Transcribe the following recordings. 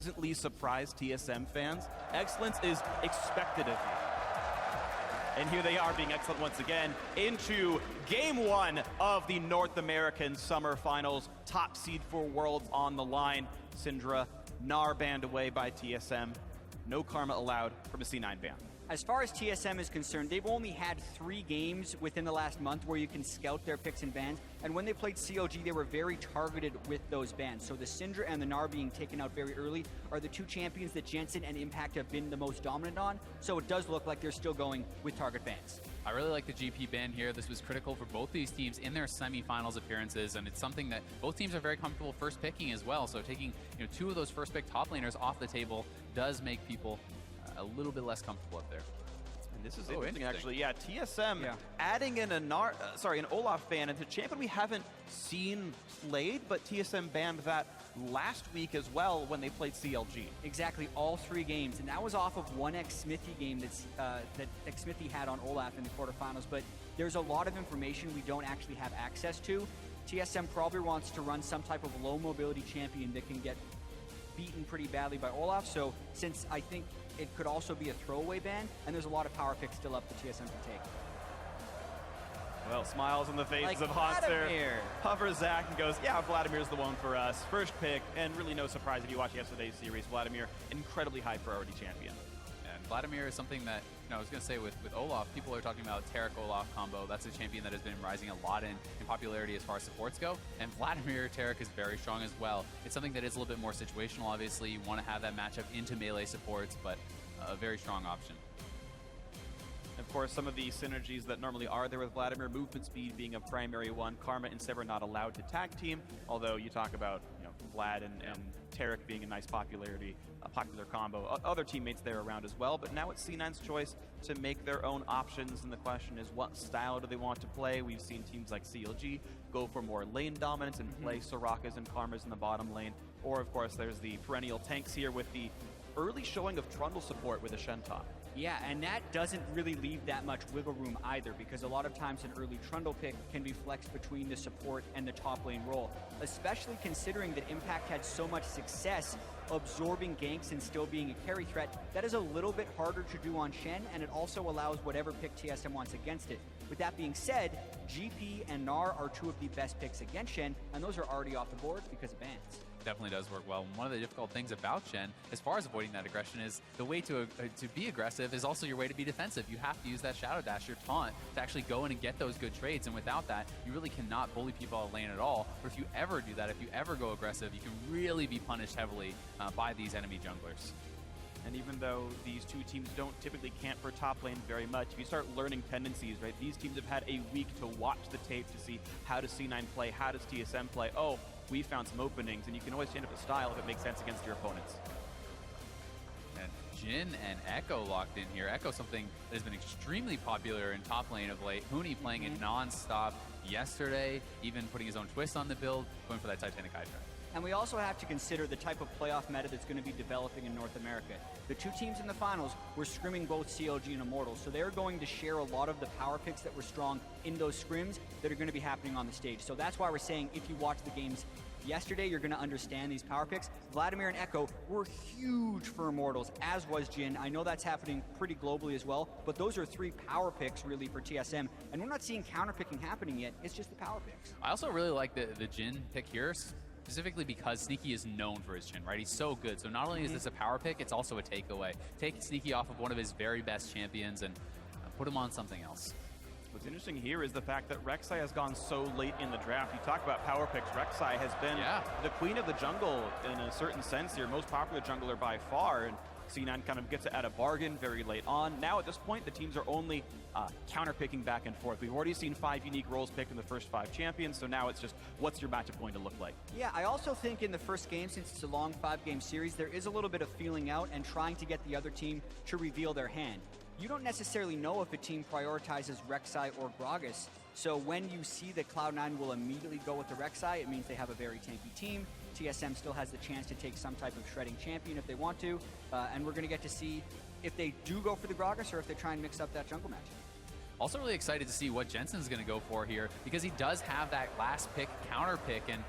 pleasantly surprised TSM fans. Excellence is expected of you. And here they are being excellent once again into game one of the North American Summer Finals. Top seed for Worlds on the line. Syndra, Gnar banned away by TSM. No Karma allowed from a C9 ban. As far as TSM is concerned, they've only had 3 games within the last month where you can scout their picks and bans. And when they played CLG, they were very targeted with those bans. So the Syndra and the Gnar being taken out very early are the 2 champions that Jensen and Impact have been the most dominant on. So it does look like they're still going with target bans. I really like the GP ban here. This was critical for both these teams in their semifinals appearances, and it's something that both teams are very comfortable first picking as well. So taking 2 of those first pick top laners off the table does make people a little bit less comfortable up there. And this is interesting, actually. Yeah, TSM adding in an Olaf ban into champion we haven't seen played, but TSM banned that last week as well when they played CLG. Exactly, all 3 games, and that was off of one Xmithy game that Xmithy had on Olaf in the quarterfinals. But there's a lot of information we don't actually have access to. TSM probably wants to run some type of low mobility champion that can get beaten pretty badly by Olaf. So since I think it could also be a throwaway ban, and there's a lot of power picks still up for TSM to take. Well, smiles on the faces of Hauntzer. Hovers Zach and goes, yeah, Vladimir's the one for us. First pick, and really no surprise if you watch yesterday's series. Vladimir, incredibly high priority champion. And Vladimir is something that, I was going to say with Olaf, people are talking about Taric-Olaf combo. That's a champion that has been rising a lot in popularity as far as supports go. And Vladimir Taric is very strong as well. It's something that is a little bit more situational, obviously. You want to have that matchup into melee supports, but a very strong option. Of course, some of the synergies that normally are there with Vladimir, movement speed being a primary one. Karma and Sever not allowed to tag team, although you talk about Vlad and Taric being a nice popular combo. Other teammates there around as well, but now it's C9's choice to make their own options, and the question is, what style do they want to play? We've seen teams like CLG go for more lane dominance and play Sorakas and Karmas in the bottom lane, or of course there's the perennial tanks here with the early showing of Trundle support with a Shen top. Yeah, and that doesn't really leave that much wiggle room either, because a lot of times an early Trundle pick can be flexed between the support and the top lane role, especially considering that Impact had so much success absorbing ganks and still being a carry threat. That is a little bit harder to do on Shen, and it also allows whatever pick TSM wants against it. With that being said, GP and Gnar are 2 of the best picks against Shen, and those are already off the board because of bans. Definitely does work well. One of the difficult things about Shen, as far as avoiding that aggression, is the way to be aggressive is also your way to be defensive. You have to use that Shadow Dash, your taunt, to actually go in and get those good trades, and without that, you really cannot bully people out of lane at all. But if you ever do that, if you ever go aggressive, you can really be punished heavily by these enemy junglers. And even though these 2 teams don't typically camp for top lane very much, if you start learning tendencies, right, these teams have had a week to watch the tape to see how does C9 play, how does TSM play. Oh, we found some openings, and you can always change up the style if it makes sense against your opponents. And Jhin and Echo locked in here. Echo, something that has been extremely popular in top lane of late. Huni playing it non-stop yesterday, even putting his own twist on the build, going for that Titanic Hydra. And we also have to consider the type of playoff meta that's going to be developing in North America. The 2 teams in the finals were scrimming both CLG and Immortals, so they're going to share a lot of the power picks that were strong in those scrims that are going to be happening on the stage. So that's why we're saying if you watch the games yesterday, you're going to understand these power picks. Vladimir and Echo were huge for Immortals, as was Jhin. I know that's happening pretty globally as well, but those are 3 power picks really for TSM, and we're not seeing counter picking happening yet. It's just the power picks. I also really like the Jhin pick here, specifically because Sneaky is known for his Jhin, right? He's so good. So not only is this a power pick, it's also a takeaway. Take Sneaky off of one of his very best champions and put him on something else. What's interesting here is the fact that Rek'Sai has gone so late in the draft. You talk about power picks. Rek'Sai has been the queen of the jungle in a certain sense here, most popular jungler by far, and C9 kind of gets it at a bargain very late on. Now at this point, the teams are only counter-picking back and forth. We've already seen 5 unique roles picked in the first 5 champions, so now it's just, what's your matchup going to look like? Yeah, I also think in the first game, since it's a long 5-game series, there is a little bit of feeling out and trying to get the other team to reveal their hand. You don't necessarily know if a team prioritizes Rek'Sai or Gragas, so when you see that Cloud9 will immediately go with the Rek'Sai, it means they have a very tanky team. TSM still has the chance to take some type of shredding champion if they want to, and we're going to get to see if they do go for the Gragas or if they try and mix up that jungle match. Also really excited to see what Jensen's going to go for here, because he does have that last pick, counter pick, and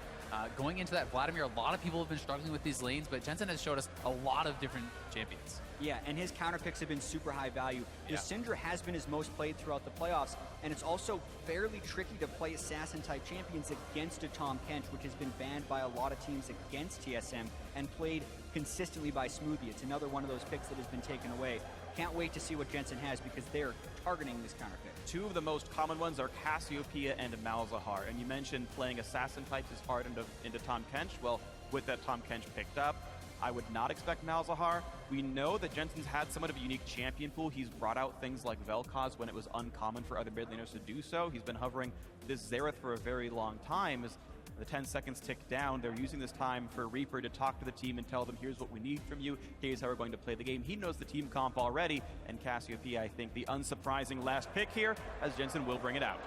Going into that Vladimir, a lot of people have been struggling with these lanes, but Jensen has showed us a lot of different champions. Yeah, and his counter picks have been super high value. The Syndra has been his most played throughout the playoffs, and it's also fairly tricky to play assassin-type champions against a Tom Kench, which has been banned by a lot of teams against TSM and played consistently by Smoothie. It's another one of those picks that has been taken away. Can't wait to see what Jensen has because they're targeting this counter pick. Two of the most common ones are Cassiopeia and Malzahar. And you mentioned playing assassin types is hard into Tom Kench. Well, with that Tom Kench picked up, I would not expect Malzahar. We know that Jensen's had somewhat of a unique champion pool. He's brought out things like Vel'Koz when it was uncommon for other mid laners to do so. He's been hovering this Xerath for a very long time. As the 10 seconds tick down, they're using this time for Reaper to talk to the team and tell them, here's what we need from you, here's how we're going to play the game. He knows the team comp already, and Cassiopeia, I think, the unsurprising last pick here, as Jensen will bring it out.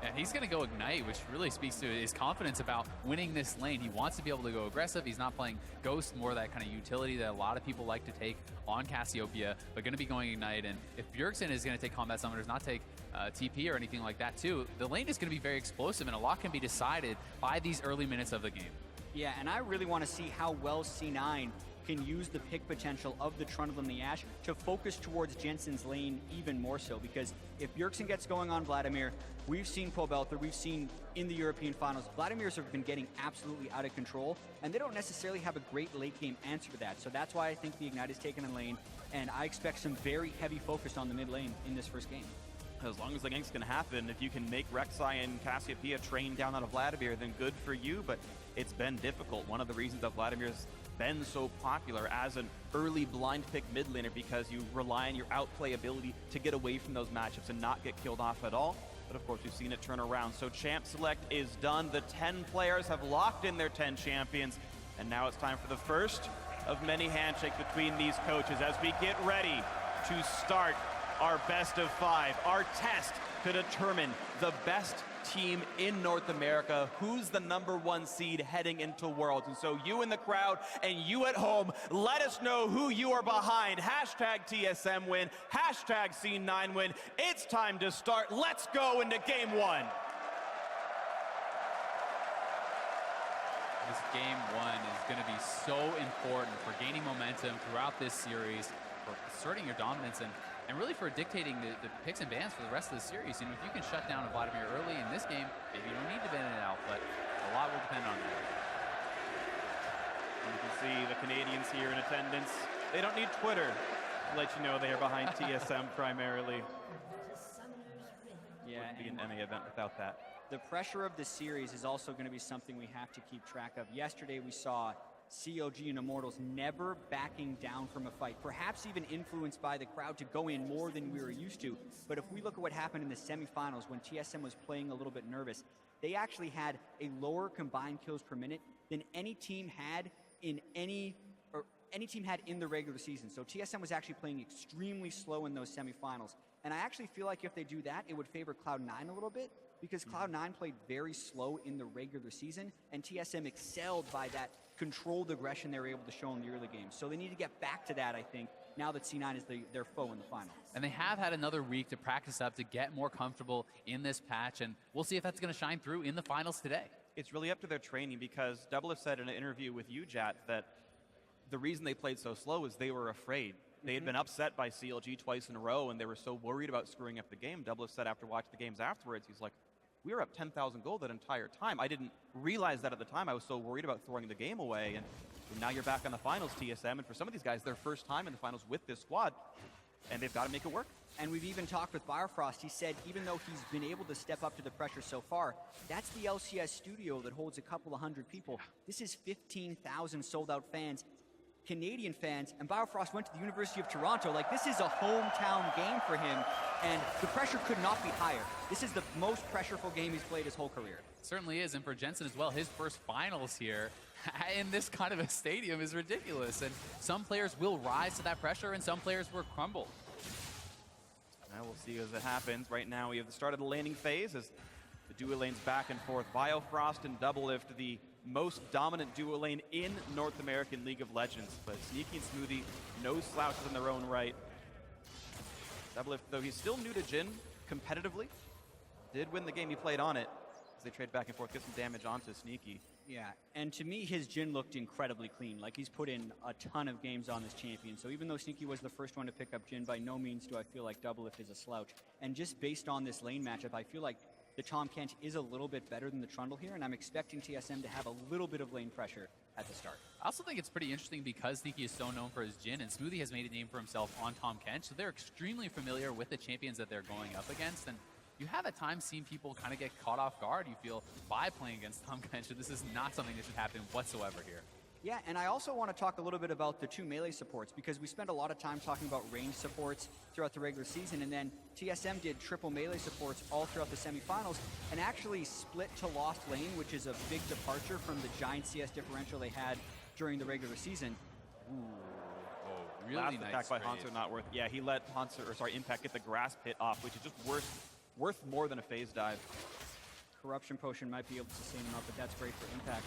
And he's going to go Ignite, which really speaks to his confidence about winning this lane. He wants to be able to go aggressive. He's not playing Ghost, more that kind of utility that a lot of people like to take on Cassiopeia, but going to be going Ignite. And if Bjergsen is going to take Combat Summoners, not take TP or anything like that too, the lane is going to be very explosive, and a lot can be decided by these early minutes of the game. Yeah, and I really want to see how well C9 can use the pick potential of the Trundle and the Ashe to focus towards Jensen's lane even more so, because if Bjergsen gets going on Vladimir, we've seen Pobelther, we've seen in the European finals, Vladimir's have been getting absolutely out of control, and they don't necessarily have a great late game answer to that. So that's why I think the Ignite is taken in lane, and I expect some very heavy focus on the mid lane in this first game. As long as the gank's can happen, if you can make Rek'Sai and Cassiopeia train down on a Vladimir, then good for you, but it's been difficult. One of the reasons that Vladimir's been so popular as an early blind pick mid laner, because you rely on your outplay ability to get away from those matchups and not get killed off at all. But of course, we've seen it turn around. So champ select is done. The 10 players have locked in their 10 champions, and now it's time for the first of many handshakes between these coaches as we get ready to start our best of 5, our test to determine the best team in North America, who's the #1 seed heading into Worlds. And so you in the crowd and you at home, let us know who you are behind. Hashtag TSM win, hashtag C9 win. It's time to start. Let's go into game 1. This game 1 is going to be so important for gaining momentum throughout this series, for asserting your dominance, and really for dictating the picks and bans for the rest of the series. You know, if you can shut down a Vladimir early in this game, maybe you don't need to ban it out, but a lot will depend on that. And you can see the Canadians here in attendance. They don't need Twitter to let you know they are behind TSM primarily. Yeah, wouldn't be an NA event without that. The pressure of the series is also going to be something we have to keep track of. Yesterday we saw COG and Immortals never backing down from a fight, perhaps even influenced by the crowd to go in more than we were used to. But if we look at what happened in the semifinals when TSM was playing a little bit nervous, they actually had a lower combined kills per minute than any team had in the regular season. So TSM was actually playing extremely slow in those semifinals. And I actually feel like if they do that, it would favor Cloud9 a little bit, because Cloud9 played very slow in the regular season, and TSM excelled by that controlled aggression they were able to show in the early games. So they need to get back to that, I think, now that C9 is their foe in the final. And they have had another week to practice up, to get more comfortable in this patch, and we'll see if that's going to shine through in the finals today. It's really up to their training, because Doublelift said in an interview with you, Jat, that the reason they played so slow is they were afraid. They had been upset by CLG twice in a row, and they were so worried about screwing up the game. Doublelift said after watching the games afterwards, he's like, we were up 10,000 gold that entire time. I didn't realize that at the time. I was so worried about throwing the game away. And now you're back on the finals, TSM. And for some of these guys, their first time in the finals with this squad, and they've got to make it work. And we've even talked with Biofrost. He said even though he's been able to step up to the pressure so far, that's the LCS studio that holds a couple of hundred people. This is 15,000 sold-out fans, Canadian fans, and Biofrost went to the University of Toronto. Like, this is a hometown game for him, and the pressure could not be higher. This is the most pressureful game he's played his whole career. It certainly is, and for Jensen as well, his first finals here in this kind of a stadium is ridiculous. And some players will rise to that pressure, and some players will crumble. Now we'll see as it happens. Right now we have the start of the laning phase as the duo lanes back and forth. Biofrost and Doublelift, the most dominant duo lane in North American League of Legends. But Sneaky and Smoothie, no slouches in their own right. Doublelift, though he's still new to Jhin competitively, did win the game he played on it as they trade back and forth, get some damage onto Sneaky. Yeah, and to me, his Jhin looked incredibly clean. Like, he's put in a ton of games on this champion. So even though Sneaky was the first one to pick up Jhin, by no means do I feel like Doublelift is a slouch. And just based on this lane matchup, I feel like the Tahm Kench is a little bit better than the Trundle here, and I'm expecting TSM to have a little bit of lane pressure at the start. I also think it's pretty interesting because Sneaky is so known for his Jhin, and Smoothie has made a name for himself on Tahm Kench, so they're extremely familiar with the champions that they're going up against, and you have at times seen people kind of get caught off guard, you feel, by playing against Tahm Kench, so this is not something that should happen whatsoever here. Yeah, and I also want to talk a little bit about the two melee supports, because we spent a lot of time talking about range supports throughout the regular season, and then TSM did triple melee supports all throughout the semifinals, and actually split to Lost Lane, which is a big departure from the giant CS differential they had during the regular season. Ooh. Oh, really Last nice attack by trade. Hauntzer not worth. Yeah, he let Impact get the grass pit off, which is just worth more than a phase dive. Corruption Potion might be able to sustain him up, but that's great for Impact.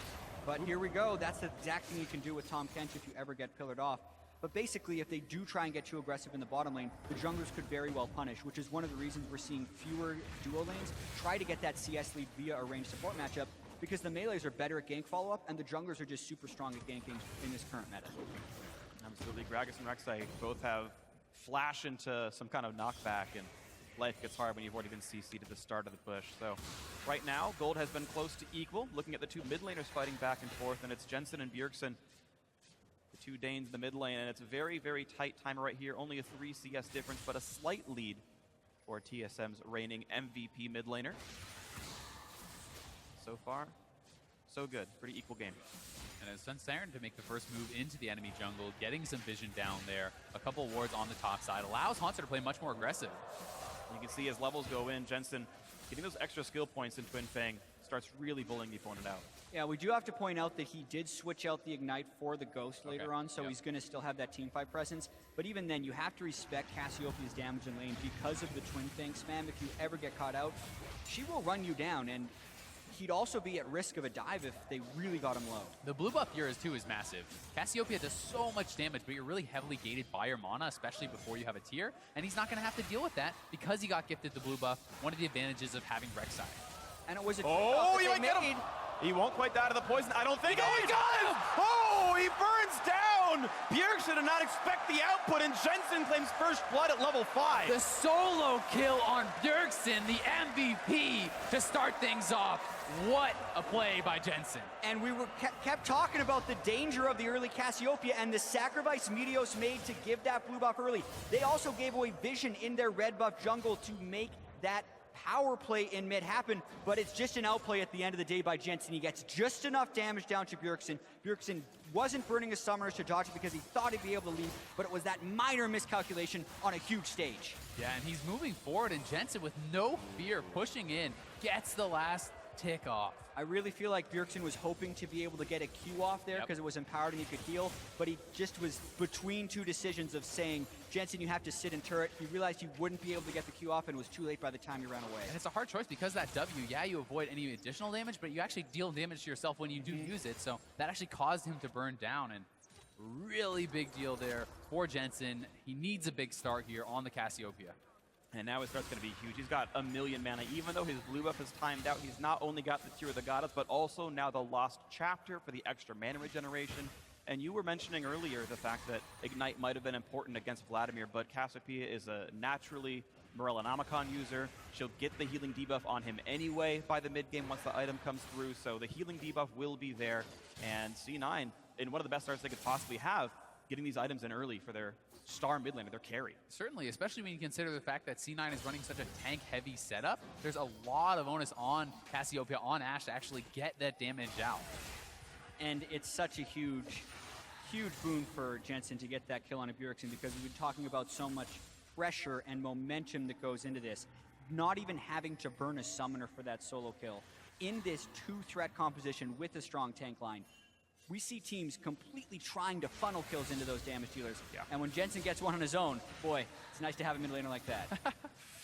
But here we go. That's the exact thing you can do with Tahm Kench if you ever get pillared off. But basically, if they do try and get too aggressive in the bottom lane, the junglers could very well punish, which is one of the reasons we're seeing fewer duo lanes try to get that CS lead via a ranged support matchup, because the melees are better at gank follow-up, and the junglers are just super strong at ganking in this current meta. Absolutely. Gragas and Rek'Sai both have flash into some kind of knockback, and life gets hard when you've already been CC'd at the start of the push. So right now, gold has been close to equal. Looking at the two mid laners fighting back and forth, and it's Jensen and Bjergsen, the two Danes in the mid lane, and it's a very, very tight timer right here. Only a 3 CS difference, but a slight lead for TSM's reigning MVP mid laner. So far, so good. Pretty equal game. And it's Svenskeren to make the first move into the enemy jungle, getting some vision down there. A couple wards on the top side allows Hauntzer to play much more aggressive. You can see as levels go in, Jensen getting those extra skill points in Twin Fang starts really bullying the opponent out. Yeah, we do have to point out that he did switch out the Ignite for the Ghost later on, so he's going to still have that teamfight presence. But even then, you have to respect Cassiopeia's damage in lane because of the Twin Fang spam. If you ever get caught out, she will run you down, and he'd also be at risk of a dive if they really got him low. The blue buff here too is massive. Cassiopeia does so much damage, but you're really heavily gated by your mana, especially before you have a tier, and he's not going to have to deal with that because he got gifted the blue buff, one of the advantages of having Rek'Sai. And it was a oh, he might get him! He won't quite die to the poison, I don't think. Oh, he does! Oh, he burns down! Bjergsen did not expect the output, and Jensen claims first blood at level 5. The solo kill on Bjergsen, the MVP, to start things off. What a play by Jensen. And we were kept talking about the danger of the early Cassiopeia and the sacrifice Meteos made to give that blue buff early. They also gave away vision in their red buff jungle to make that power play in mid happen, but it's just an outplay at the end of the day by Jensen. He gets just enough damage down to Bjergsen. Bjergsen wasn't burning his summoners to dodge it because he thought he'd be able to leave, but it was that minor miscalculation on a huge stage. Yeah, and he's moving forward, and Jensen, with no fear, pushing in, gets the last tick off. I really feel like Bjergsen was hoping to be able to get a Q off there because it was empowered and he could heal, but he just was between two decisions of saying, Jensen, you have to sit in turret. He realized he wouldn't be able to get the Q off, and it was too late by the time he ran away. And it's a hard choice because that W, yeah, you avoid any additional damage, but you actually deal damage to yourself when you do use it, so that actually caused him to burn down, and really big deal there for Jensen. He needs a big start here on the Cassiopeia. And now his start's going to be huge. He's got 1,000,000 mana. Even though his blue buff is timed out, he's not only got the Tear of the Goddess, but also now the Lost Chapter for the extra mana regeneration. And you were mentioning earlier the fact that Ignite might have been important against Vladimir, but Cassiopeia is a naturally Morellonomicon user. She'll get the healing debuff on him anyway by the mid-game once the item comes through, so the healing debuff will be there. And C9, in one of the best starts they could possibly have, getting these items in early for their star mid laner, their carry. Certainly, especially when you consider the fact that C9 is running such a tank-heavy setup. There's a lot of onus on Cassiopeia, on Ashe, to actually get that damage out. And it's such a huge boon for Jensen to get that kill on a Bjergsen, because we've been talking about so much pressure and momentum that goes into this. Not even having to burn a summoner for that solo kill. In this two-threat composition with a strong tank line, we see teams completely trying to funnel kills into those damage dealers. Yeah. And when Jensen gets one on his own, boy, it's nice to have a mid laner like that.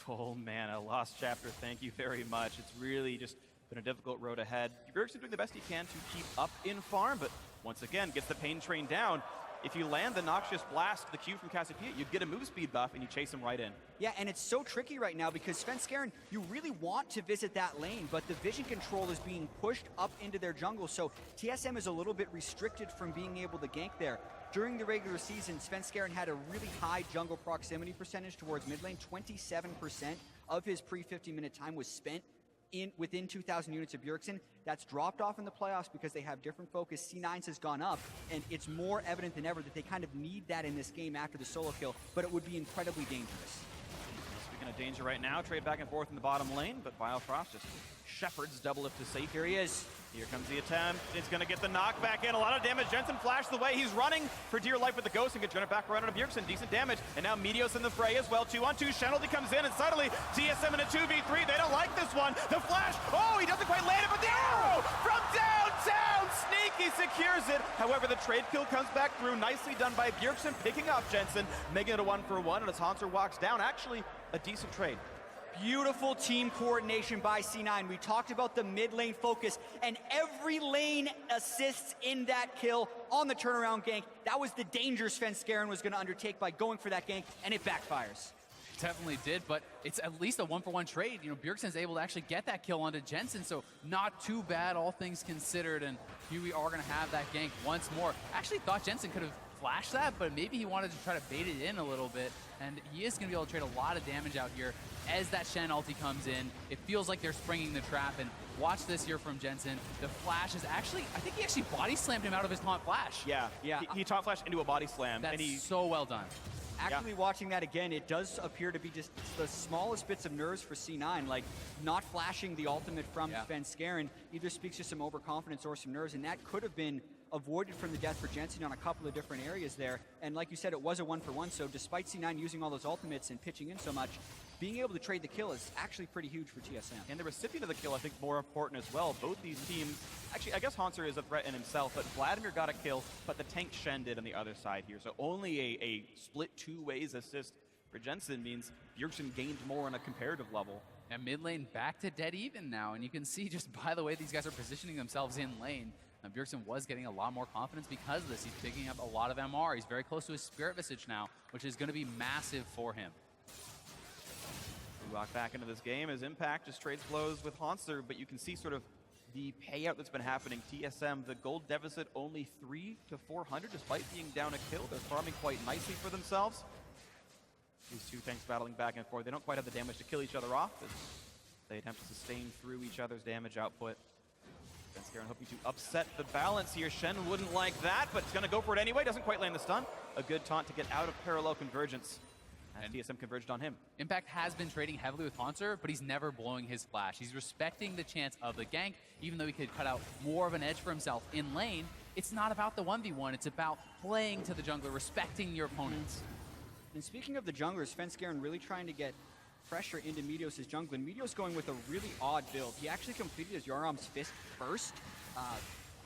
Full mana, Lost Chapter, thank you very much. It's really just been a difficult road ahead. Bjergsen doing the best he can to keep up in farm, but once again, gets the pain train down. if you land the Noxious Blast, the Q from Cassiopeia, you get a move speed buff and you chase him right in. Yeah, and it's so tricky right now because Svenskeren, you really want to visit that lane, but the vision control is being pushed up into their jungle, so TSM is a little bit restricted from being able to gank there. During the regular season, Svenskeren had a really high jungle proximity percentage towards mid lane. 27% of his pre-50-minute time was spent within 2,000 units of Bjergsen. That's dropped off in the playoffs because they have different focus. C9's has gone up, and it's more evident than ever that they kind of need that in this game after the solo kill, but it would be incredibly dangerous. Speaking of danger right now, trade back and forth in the bottom lane, but Biofrost just shepherds Doublelift to safety. Here he is. Here comes the attempt. It's going to get the knockback in. A lot of damage. Jensen flashed the way. He's running for dear life with the Ghost and gets run it back around on Bjergsen. Decent damage. And now Meteos in the fray as well. 2-on-2. Shenalty comes in, and suddenly TSM in a 2v3. They don't like this one. The flash. Oh, he doesn't quite land it, but the arrow from downtown. Sneaky secures it. However, the trade kill comes back through. Nicely done by Bjergsen, picking up Jensen, making it a 1-for-1. And as Hauntzer walks down, actually a decent trade. Beautiful team coordination by C9. We talked about the mid lane focus, and every lane assists in that kill on the turnaround gank. That was the danger Svenskeren was going to undertake by going for that gank, and it backfires. Definitely did, but it's at least a 1-for-1 trade. You know, Bjergsen's able to actually get that kill onto Jensen, so not too bad, all things considered. And here we are going to have that gank once more. Actually thought Jensen could have flashed that, but maybe he wanted to try to bait it in a little bit, and he is going to be able to trade a lot of damage out here as that Shen ulti comes in. It feels like they're springing the trap, and watch this here from Jensen. The flash is actually, I think he actually body slammed him out of his taunt flash. Yeah. He taunt flashed into a body slam. That's and he, so well done. Actually, watching that again, it does appear to be just the smallest bits of nerves for C9, like not flashing the ultimate from Svenskeren either speaks to some overconfidence or some nerves, and that could have been avoided from the death for Jensen on a couple of different areas there. And like you said, it was a 1-for-1, so despite C9 using all those ultimates and pitching in so much, being able to trade the kill is actually pretty huge for TSM. And the recipient of the kill, I think, more important as well. Both these teams, actually, I guess Hauntzer is a threat in himself, but Vladimir got a kill, but the tank Shen did on the other side here. So only a split 2 ways assist for Jensen means Bjergsen gained more on a comparative level. And mid lane back to dead even now, and you can see just by the way these guys are positioning themselves in lane, Bjergsen was getting a lot more confidence because of this. He's picking up a lot of MR. He's very close to his Spirit Visage now, which is going to be massive for him. We walk back into this game as Impact just trades blows with Hauntzer, but you can see sort of the payout that's been happening. TSM, the gold deficit only 3 to 400 despite being down a kill. They're farming quite nicely for themselves. These two tanks battling back and forth. They don't quite have the damage to kill each other off as they attempt to sustain through each other's damage output. Svenskeren hoping to upset the balance here. Shen wouldn't like that, but it's going to go for it anyway. Doesn't quite land the stun. A good taunt to get out of parallel convergence. And TSM converged on him. Impact has been trading heavily with Hauntzer, but he's never blowing his flash. He's respecting the chance of the gank, even though he could cut out more of an edge for himself in lane. It's not about the 1v1, it's about playing to the jungler, respecting your opponents. And speaking of the junglers, Svenskeren really trying to get pressure into Meteos' jungle, and Meteos going with a really odd build. He actually completed his Yaram's Fist first.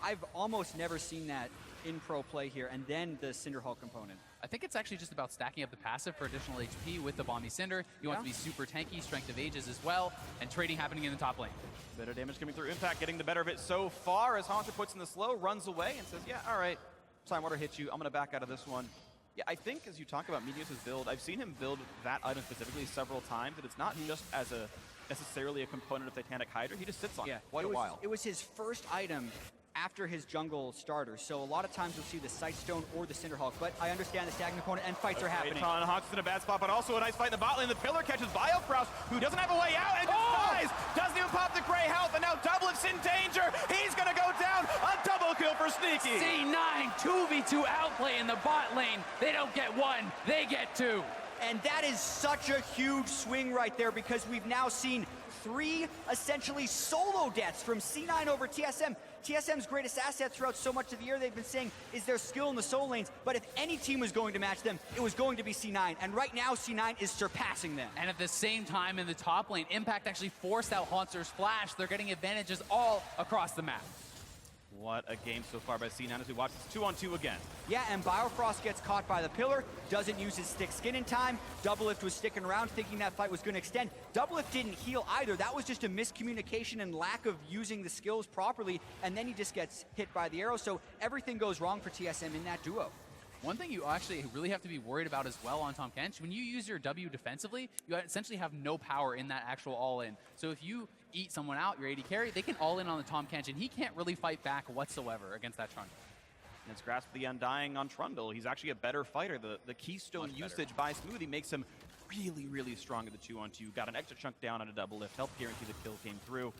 I've almost never seen that in pro play here, and then the Cinderhulk component. I think it's actually just about stacking up the passive for additional HP with the Bomby Cinder. You want to be super tanky, Strength of Ages as well, and trading happening in the top lane. Better damage coming through. Impact getting the better of it so far as Hauntzer puts in the slow, runs away, and says, yeah, all right, Time-Water hits you. I'm going to back out of this one. Yeah, I think as you talk about Meteos' build, I've seen him build that item specifically several times, and it's not just as a necessarily a component of Titanic Hydra. He just sits on it quite a while. It was his first item after his jungle starter, so a lot of times you'll see the Sightstone or the Cinderhulk, but I understand the stacking component and fights are happening. Hawk's in a bad spot, but also a nice fight in the bot lane. The pillar catches Biofrost, who doesn't have a way out and just dies. Doesn't even pop the gray health, and now Doublelift's in danger. He's gonna go down. A double kill for Sneaky. C9 2v2 outplay in the bot lane. They don't get one, they get two. And that is such a huge swing right there, because we've now seen 3 essentially solo deaths from C9 over TSM. TSM's greatest asset throughout so much of the year, they've been saying, is their skill in the solo lanes. But if any team was going to match them, it was going to be C9. And right now, C9 is surpassing them. And at the same time in the top lane, Impact actually forced out Hauntzer's flash. They're getting advantages all across the map. What a game so far by C9 as we watch this 2-on-2 again. Yeah, and Biofrost gets caught by the pillar, doesn't use his stick skin in time. Doublelift was sticking around thinking that fight was going to extend. Doublelift didn't heal either. That was just a miscommunication and lack of using the skills properly, and then he just gets hit by the arrow. So everything goes wrong for TSM in that duo. One thing you actually really have to be worried about as well on Tahm Kench, when you use your W defensively, you essentially have no power in that actual all-in. So if you eat someone out, your AD carry, they can all-in on the Tahm Kench, and he can't really fight back whatsoever against that Trundle. And it's Grasp the Undying on Trundle. He's actually a better fighter. The keystone usage by Smoothie makes him really, really strong at the 2-on-2. Got an extra chunk down on a double lift. Helped guarantee the kill came through.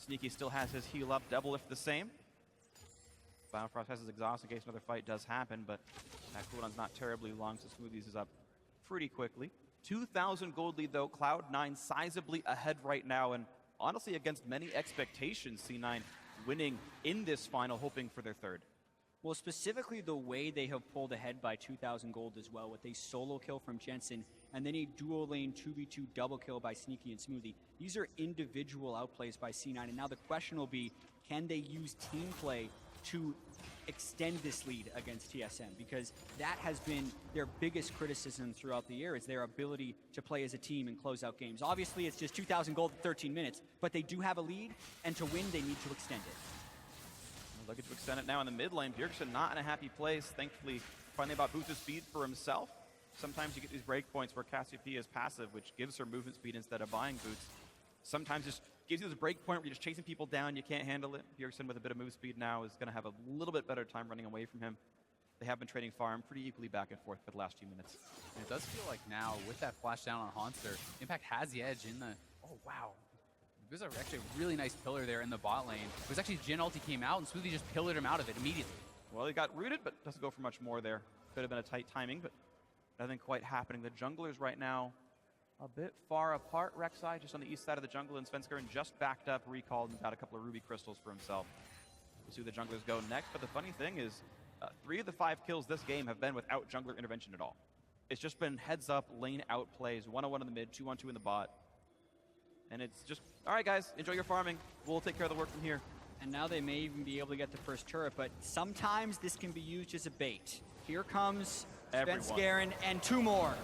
Sneaky still has his heal up. Double lift the same. Biofrost has his exhaust in case another fight does happen, but that cooldown's not terribly long, so Smoothies is up pretty quickly. 2,000 gold lead though. Cloud9 sizably ahead right now, and honestly against many expectations, C9 winning in this final, hoping for their third. Well, specifically the way they have pulled ahead by 2,000 gold as well, with a solo kill from Jensen and then a dual lane 2v2 double kill by Sneaky and Smoothie. These are individual outplays by C9, and now the question will be, can they use team play to extend this lead against TSM? Because that has been their biggest criticism throughout the year, is their ability to play as a team and close out games. Obviously, it's just 2,000 gold in 13 minutes, but they do have a lead, and to win, they need to extend it. Looking to extend it now in the mid lane. Bjergsen not in a happy place. Thankfully, finally about boosted speed for himself. Sometimes you get these breakpoints where Cassiopeia is passive, which gives her movement speed instead of buying boots. Sometimes just gives you this breakpoint where you're just chasing people down, you can't handle it. Bjergsen with a bit of move speed now is going to have a little bit better time running away from him. They have been trading farm pretty equally back and forth for the last few minutes. And it does feel like now, with that flash down on Hauntzer, Impact has the edge in the... Oh, wow. There's actually a really nice pillar there in the bot lane. It was actually Jhin ulti came out, and Smoothie just pillared him out of it immediately. Well, he got rooted, but doesn't go for much more there. Could have been a tight timing, but nothing quite happening. The junglers right now a bit far apart. Rek'Sai just on the east side of the jungle, and Svenskeren just backed up, recalled, and got a couple of ruby crystals for himself. We'll see where the junglers go next, but the funny thing is, 3 of the 5 kills this game have been without jungler intervention at all. It's just been heads up, lane out plays, 1-on-1 in the mid, 2-on-2 in the bot. And it's just, all right, guys, enjoy your farming. We'll take care of the work from here. And now they may even be able to get the first turret, but sometimes this can be used as a bait. Here comes Svenskeren and 2 more.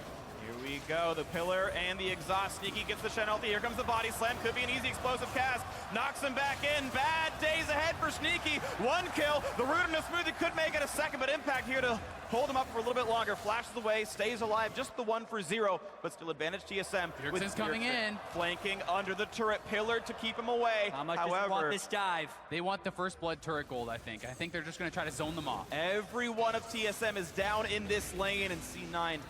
Here we go, the pillar and the exhaust. Sneaky gets the Shen ulti. Here comes the body slam. Could be an easy explosive cast. Knocks him back in. Bad days ahead for Sneaky. 1 kill. The root and the Smoothie could make it a second, but Impact here to hold him up for a little bit longer. Flashes away, stays alive. Just the 1 for 0, but still advantage TSM. Bjergsen's coming in. Flanking under the turret pillar to keep him away. How much does he want this dive? They want the first blood turret gold, I think. I think they're just going to try to zone them off. Every one of TSM is down in this lane, and C9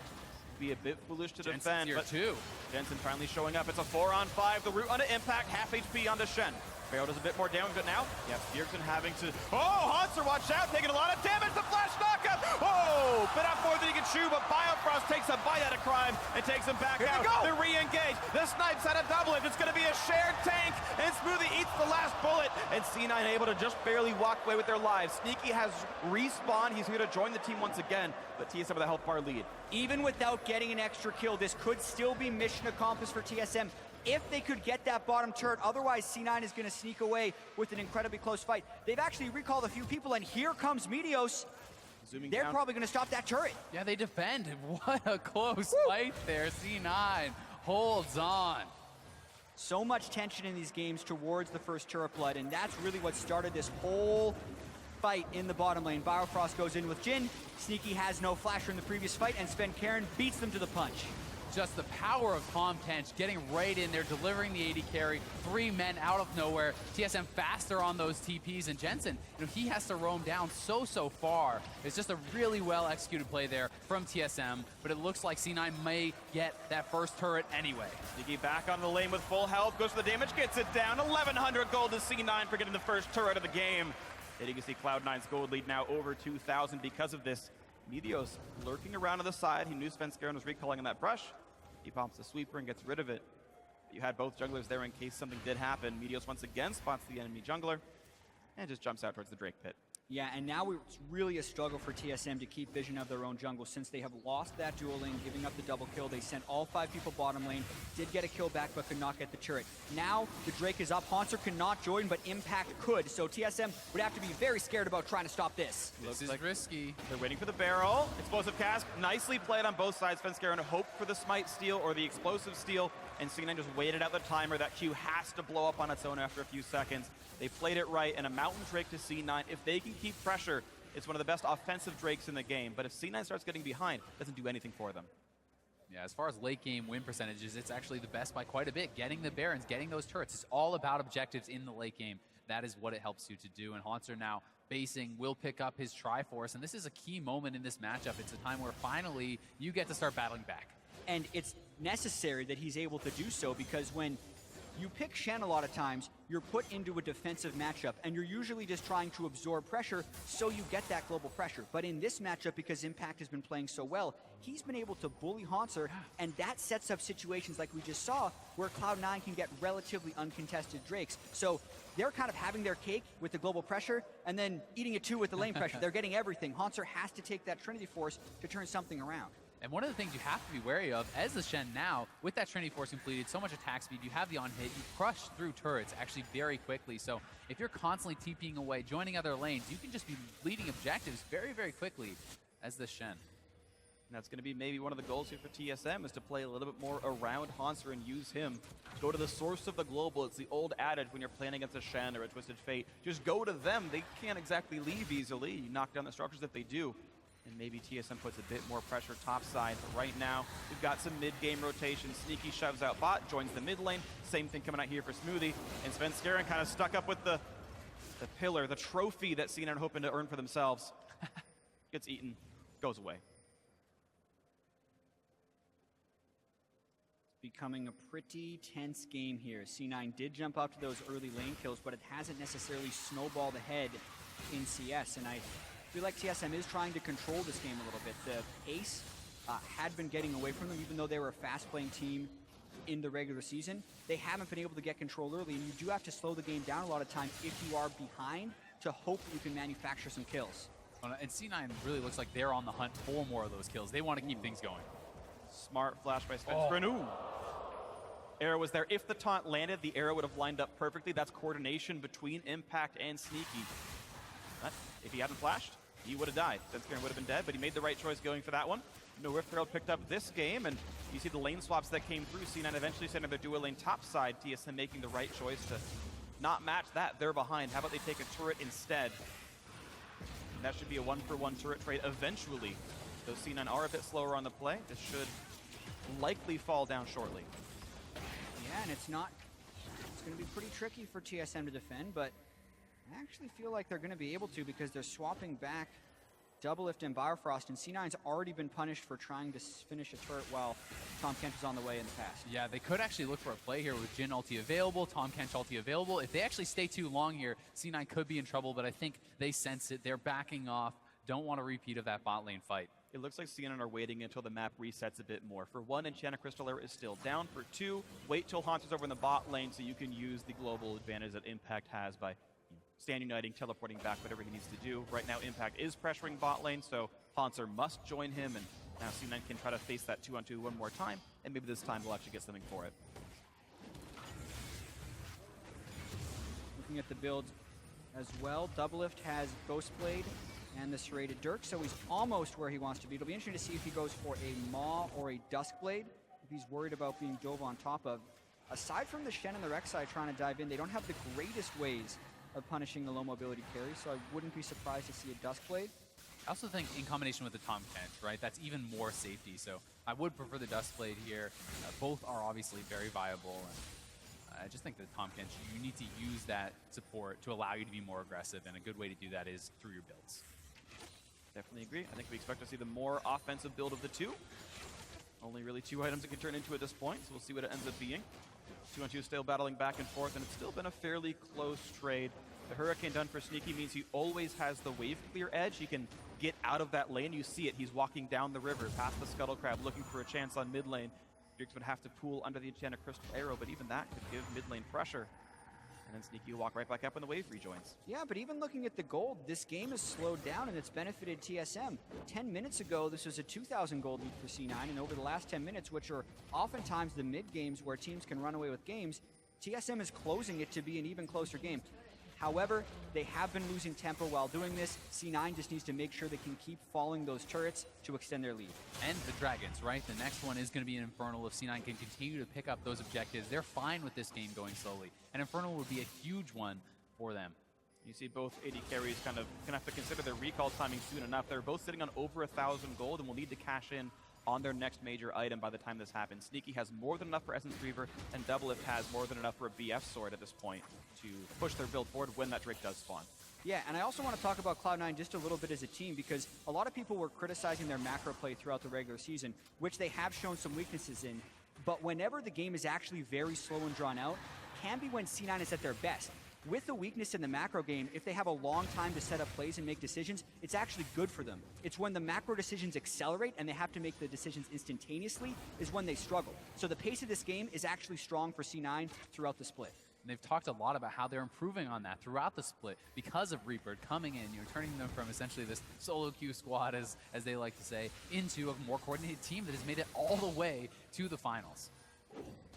be a bit foolish to defend. Here too. Jensen finally showing up. It's a 4-on-5. The root onto Impact, half HP onto Shen. Pharaoh does a bit more damage, but now, yes, Bjergsen having to... Oh, Hauntzer, watch out, taking a lot of damage. The flash knockup. Oh, bit out more than he can chew, but Biofrost takes a bite out of Crime and takes him back out. They're re-engaged. The snipes out of double lift. It's going to be a shared tank, and Smoothie eats the last bullet, and C9 able to just barely walk away with their lives. Sneaky has respawned. He's here to join the team once again, but TSM with a health bar lead. Even without getting an extra kill, this could still be mission accomplished for TSM if they could get that bottom turret. Otherwise, C9 is going to sneak away with an incredibly close fight. They've actually recalled a few people, and here comes Meteos. They're probably going to stop that turret. Yeah, they defend. What a close fight there. C9 holds on. So much tension in these games towards the first turret blood, and that's really what started this whole fight in the bottom lane. Biofrost goes in with Jhin. Sneaky has no flasher in the previous fight, and Svenskeren beats them to the punch. Just the power of Tahm Kench getting right in there, delivering the AD carry. 3 men out of nowhere. TSM faster on those TPs, and Jensen, he has to roam down so far. It's just a really well executed play there from TSM, but it looks like C9 may get that first turret anyway. Sneaky back on the lane with full health, goes for the damage, gets it down. 1,100 gold to C9 for getting the first turret of the game. And you can see Cloud9's gold lead now over 2,000 because of this. Meteos lurking around on the side. He knew Svenskeren was recalling on that brush. He pops the sweeper and gets rid of it. You had both junglers there in case something did happen. Meteos once again spots the enemy jungler and just jumps out towards the Drake pit. Yeah, and now it's really a struggle for TSM to keep vision of their own jungle since they have lost that dual lane, giving up the double kill. They sent all 5 people bottom lane, did get a kill back, but could not get the turret. Now the Drake is up. Hauntzer cannot join, but Impact could. So TSM would have to be very scared about trying to stop this. This is risky. They're waiting for the barrel. Explosive cast, nicely played on both sides. Svenskeren hoped for the smite steal or the explosive steal, and C9 just waited out the timer. That Q has to blow up on its own after a few seconds. They played it right, and a Mountain Drake to C9. If they can keep pressure, It's one of the best offensive Drakes in the game, but if C9 starts getting behind, it doesn't do anything for them. Yeah, as far as late game win percentages, it's actually the best by quite a bit. Getting the Barons, getting those turrets, it's all about objectives in the late game. That is what it helps you to do. And Hauntzer now basing will pick up his Triforce, and this is a key moment in this matchup. It's a time where finally you get to start battling back. And it's necessary that he's able to do so, because when you pick Shen a lot of times, you're put into a defensive matchup, and you're usually just trying to absorb pressure so you get that global pressure. But in this matchup, because Impact has been playing so well, he's been able to bully Hauntzer, and that sets up situations like we just saw where Cloud9 can get relatively uncontested Drakes. So they're kind of having their cake with the global pressure and then eating it too with the lane pressure. They're getting everything. Hauntzer has to take that Trinity Force to turn something around. And one of the things you have to be wary of as the Shen now, with that Trinity Force completed, so much attack speed, you have the on-hit, you crush through turrets actually very quickly. So if you're constantly TPing away, joining other lanes, you can just be leading objectives very, very quickly as the Shen. And that's going to be maybe one of the goals here for TSM, is to play a little bit more around Hauntzer and use him. Go to the source of the global. It's the old adage when you're playing against a Shen or a Twisted Fate. Just go to them. They can't exactly leave easily. You knock down the structures if they do. And maybe TSM puts a bit more pressure topside. But right now, we've got some mid-game rotation. Sneaky shoves out bot, joins the mid lane. Same thing coming out here for Smoothie. And Svenskeren kind of stuck up with the pillar, the trophy that C9 are hoping to earn for themselves. Gets eaten, goes away. Becoming a pretty tense game here. C9 did jump up to those early lane kills, but it hasn't necessarily snowballed ahead in CS. And I feel like TSM is trying to control this game a little bit. The pace had been getting away from them, even though they were a fast-playing team in the regular season. They haven't been able to get control early, and you do have to slow the game down a lot of times if you are behind to hope you can manufacture some kills. And C9 really looks like they're on the hunt for more of those kills. They want to keep things going. Smart flash by Svenskeren. Ooh. Arrow was there. If the taunt landed, the arrow would have lined up perfectly. That's coordination between Impact and Sneaky. But if he hadn't flashed, he would have died. Svenskeren would have been dead, but he made the right choice going for that one. No Rift Herald picked up this game, and you see the lane swaps that came through. C9 eventually sending their dual lane topside. TSM making the right choice to not match that. They're behind. How about they take a turret instead? And that should be a one-for-one turret trade eventually. Though C9 are a bit slower on the play, this should likely fall down shortly. Yeah, and it's going to be pretty tricky for TSM to defend, but I actually feel like they're going to be able to, because they're swapping back Doublelift and Biofrost, and C9's already been punished for trying to finish a turret while Tahm Kench was on the way in the past. Yeah, they could actually look for a play here with Jhin ulti available, Tahm Kench ulti available. If they actually stay too long here, C9 could be in trouble, but I think they sense it. They're backing off. Don't want a repeat of that bot lane fight. It looks like C9 are waiting until the map resets a bit more. For one, Enchanted Crystal Arrow is still down. For two, wait till Hauntzer's over in the bot lane so you can use the global advantage that Impact has by stand uniting, teleporting back, whatever he needs to do. Right now, Impact is pressuring bot lane, so Hauntzer must join him, and now C9 can try to face that 2-on-2 one more time, and maybe this time we'll actually get something for it. Looking at the builds as well, Doublelift has Ghostblade and the Serrated Dirk, so he's almost where he wants to be. It'll be interesting to see if he goes for a Maw or a Duskblade, if he's worried about being dove on top of. Aside from the Shen and the Rek'Sai trying to dive in, they don't have the greatest ways of punishing the low mobility carry, so I wouldn't be surprised to see a Duskblade. I also think in combination with the Tahm Kench, right, that's even more safety, so I would prefer the Duskblade here. Both are obviously very viable, and I just think that Tahm Kench, you need to use that support to allow you to be more aggressive, and a good way to do that is through your builds. Definitely agree. I think we expect to see the more offensive build of the two. Only really two items it can turn into at this point, so we'll see what it ends up being. 2-on-2 still battling back and forth, and it's still been a fairly close trade. The Hurricane done for Sneaky means he always has the wave clear edge. He can get out of that lane. You see it. He's walking down the river past the Scuttle Crab looking for a chance on mid lane. Drakes would have to pool under the Enchanted Crystal Arrow, but even that could give mid lane pressure. And then Sneaky will walk right back up when the wave rejoins. Yeah, but even looking at the gold, this game has slowed down and it's benefited TSM. 10 minutes ago, this was a 2,000 gold lead for C9, and over the last 10 minutes, which are oftentimes the mid-games where teams can run away with games, TSM is closing it to be an even closer game. However, they have been losing tempo while doing this. C9 just needs to make sure they can keep falling those turrets to extend their lead. And the Dragons, right? The next one is going to be an Infernal. If C9 can continue to pick up those objectives, they're fine with this game going slowly. An Infernal would be a huge one for them. You see both AD carries kind of gonna have to consider their recall timing soon enough. They're both sitting on over 1,000 gold and will need to cash in on their next major item by the time this happens. Sneaky has more than enough for Essence Reaver, and Doublelift has more than enough for a BF sword at this point to push their build forward when that Drake does spawn. Yeah, and I also want to talk about Cloud9 just a little bit as a team, because a lot of people were criticizing their macro play throughout the regular season, which they have shown some weaknesses in. But whenever the game is actually very slow and drawn out, can be when C9 is at their best. With the weakness in the macro game, if they have a long time to set up plays and make decisions, it's actually good for them. It's when the macro decisions accelerate and they have to make the decisions instantaneously is when they struggle. So the pace of this game is actually strong for C9 throughout the split. And they've talked a lot about how they're improving on that throughout the split because of Reaper coming in, turning them from essentially this solo queue squad, as they like to say, into a more coordinated team that has made it all the way to the finals.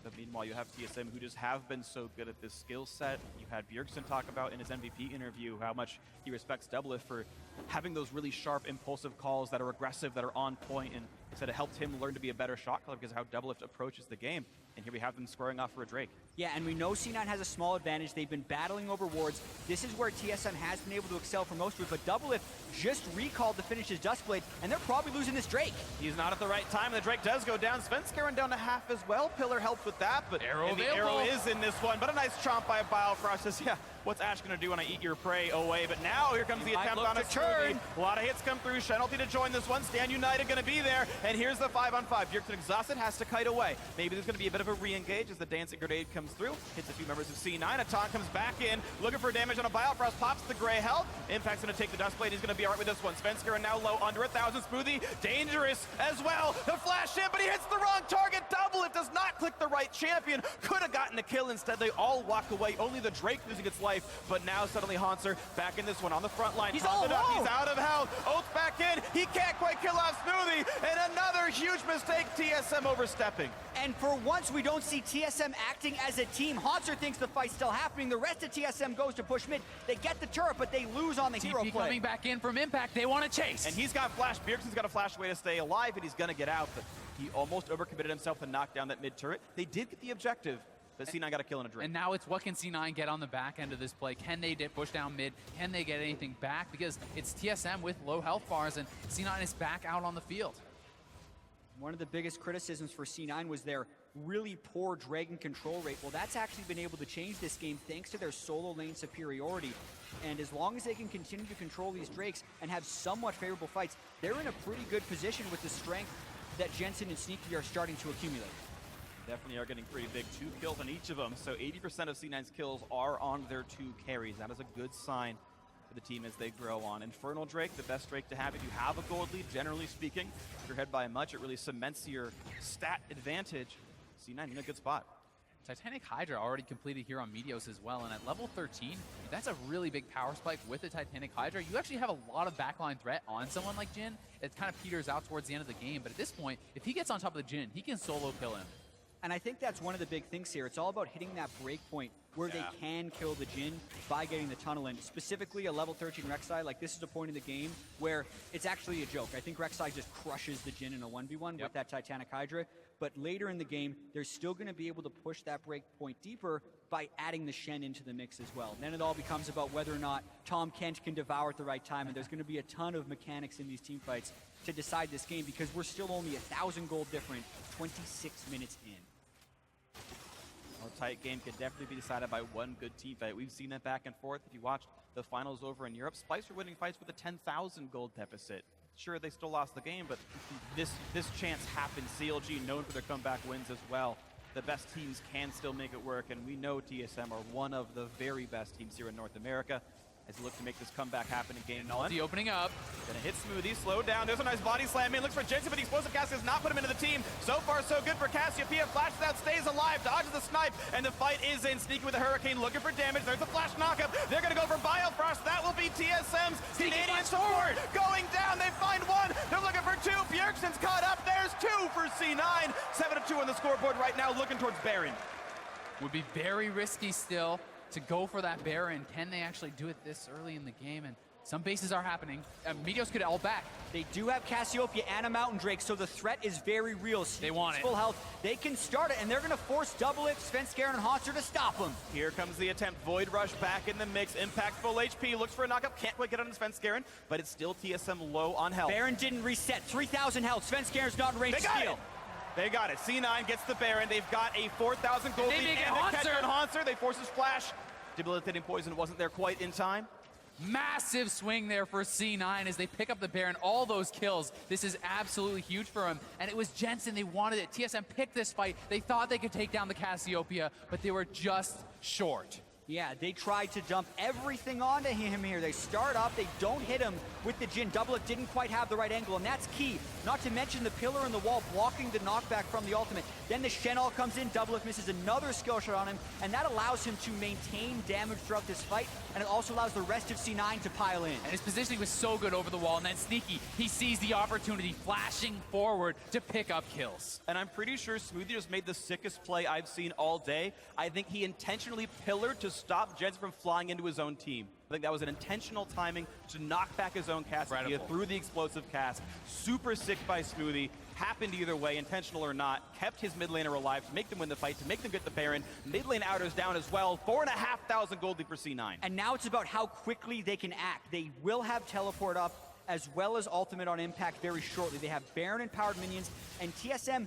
But meanwhile, you have TSM, who just have been so good at this skill set. You had Bjergsen talk about in his MVP interview how much he respects Doublelift for having those really sharp, impulsive calls that are aggressive, that are on point, and said it helped him learn to be a better shot caller because of how Doublelift approaches the game. And here we have them squaring off for a Drake. Yeah, and we know C9 has a small advantage. They've been battling over wards. This is where TSM has been able to excel for most of it, but Doublelift just recalled to finish his Duskblade, and they're probably losing this Drake. He's not at the right time, and the Drake does go down. Svenskeren down to half as well. Pillar helped with that, but Arrow the arrow is in this one. But a nice chomp by Biofrost. Says, yeah, what's Ash going to do when I eat your prey away? But now here comes the attempt on a turn. A lot of hits come through. Shenalty to join this one. Stand United going to be there, and here's the 5-on-5. Bjergsen exhausted, has to kite away. Maybe there's going to be a bit of a re-engage as the dancing grenade comes through, hits a few members of C9. A taunt comes back in, looking for damage on a Biofrost, pops the gray health. Impact's going to take the Duskblade. He's going to be all right with this one. Svenskeren now low, under 1,000. Smoothie, dangerous as well. The flash in, but he hits the wrong target. Doublelift does not click the right champion. Could have gotten a kill. Instead, they all walk away. Only the Drake losing its life, but now suddenly Hauntzer back in this one on the front line. He's all He's alone. out of health. Oath back in. He can't quite kill off Smoothie, and another huge mistake. TSM overstepping. And for once, we don't see TSM acting as a team. Hauntzer thinks the fight's still happening. The rest of TSM goes to push mid. They get the turret, but they lose on the hero TP play. coming back in from Impact. They want to chase. And he's got flash. Bjergsen's got a flash way to stay alive, and he's going to get out, but he almost overcommitted himself to knock down that mid turret. They did get the objective, but C9 got a kill and a Drake. And now it's what can C9 get on the back end of this play? Can they push down mid? Can they get anything back? Because it's TSM with low health bars, and C9 is back out on the field. One of the biggest criticisms for C9 was their really poor Dragon control rate. Well, that's actually been able to change this game thanks to their solo lane superiority. And as long as they can continue to control these Drakes and have somewhat favorable fights, they're in a pretty good position with the strength that Jensen and Sneaky are starting to accumulate. Definitely are getting pretty big. 2 kills on each of them, so 80% of C9's kills are on their 2 carries. That is a good sign for the team as they grow on. Infernal Drake, the best Drake to have if you have a gold lead, generally speaking. If you're ahead by much, it really cements your stat advantage. C9 in a good spot. Titanic Hydra already completed here on Meteos as well, and at level 13, that's a really big power spike with the Titanic Hydra. You actually have a lot of backline threat on someone like Jhin. It kind of peters out towards the end of the game, but at this point, if he gets on top of the Jhin, he can solo kill him. And I think that's one of the big things here. It's all about hitting that break point where they can kill the Jhin by getting the tunnel in. Specifically, a level 13 Rek'Sai, like this is a point in the game where it's actually a joke. I think Rek'Sai just crushes the Jhin in a 1v1 with that Titanic Hydra. But later in the game, they're still going to be able to push that break point deeper by adding the Shen into the mix as well. Then it all becomes about whether or not Tom Kent can devour at the right time, and there's going to be a ton of mechanics in these team fights to decide this game because we're still only 1,000 gold different 26 minutes in. A tight game could definitely be decided by one good team fight. We've seen that back and forth. If you watched the finals over in Europe, Spice were winning fights with a 10,000 gold deficit. Sure, they still lost the game, but this chance happened. CLG known for their comeback wins as well. The best teams can still make it work, and we know TSM are one of the very best teams here in North America as they look to make this comeback happen in game one. Ulti opening up. Gonna hit Smoothie, slow down. There's a nice body slam in. Looks for Jensen, but the explosive cast does not put him into the team. So far, so good for Cassiopeia. Flashes out, stays alive, dodges the snipe, and the fight is in. Sneaky with a Hurricane, looking for damage. There's a flash knockup. They're gonna go for Biofrost. That will be TSM's. Canadian support going down. They find one. They're looking for 2. Bjergsen's caught up. There's 2 for C9. 7-2 on the scoreboard right now, looking towards Baron. Would be very risky still to go for that Baron. Can they actually do it this early in the game? And Some bases are happening. Meteos could ult back. They do have Cassiopeia and a Mountain Drake, so the threat is very real. They want it. Full health. They can start it, and they're going to force Doublelift, Svenskeren, and Hauntzer to stop them. Here comes the attempt. Void Rush back in the mix. Impact full HP. Looks for a knockup. Can't quite get on Svenskeren, but it's still TSM low on health. Baron didn't reset. 3,000 health. Svenskeren's not in range to steal. They got it. C9 gets the Baron. They've got a 4,000 gold They lead make it and a catch Hauntzer. on Hauntzer. They force his flash. Debilitating poison wasn't there quite in time. Massive swing there for C9 as they pick up the Baron. All those kills. This is absolutely huge for him. And it was Jensen. They wanted it. TSM picked this fight. They thought they could take down the Cassiopeia, but they were just short. Yeah, they tried to dump everything onto him here. They start up, they don't hit him with the Jhin. Doublelift didn't quite have the right angle, and that's key. Not to mention the pillar in the wall blocking the knockback from the ultimate. Then the Shen all comes in, Doublelift misses another skill shot on him, and that allows him to maintain damage throughout this fight, and it also allows the rest of C9 to pile in. And his positioning was so good over the wall, and then Sneaky, he sees the opportunity, flashing forward to pick up kills. And I'm pretty sure Smoothie just made the sickest play I've seen all day. I think he intentionally pillared to stop Jensen from flying into his own team. I think that was an intentional timing to knock back his own Cassiopeia through the explosive cast. Super sick by Smoothie. Happened either way, intentional or not. Kept his mid laner alive to make them win the fight, to make them get the Baron. Mid lane outers down as well. 4,500 gold lead for C9. And now it's about how quickly they can act. They will have teleport up as well as ultimate on impact very shortly. They have Baron and powered minions, and TSM,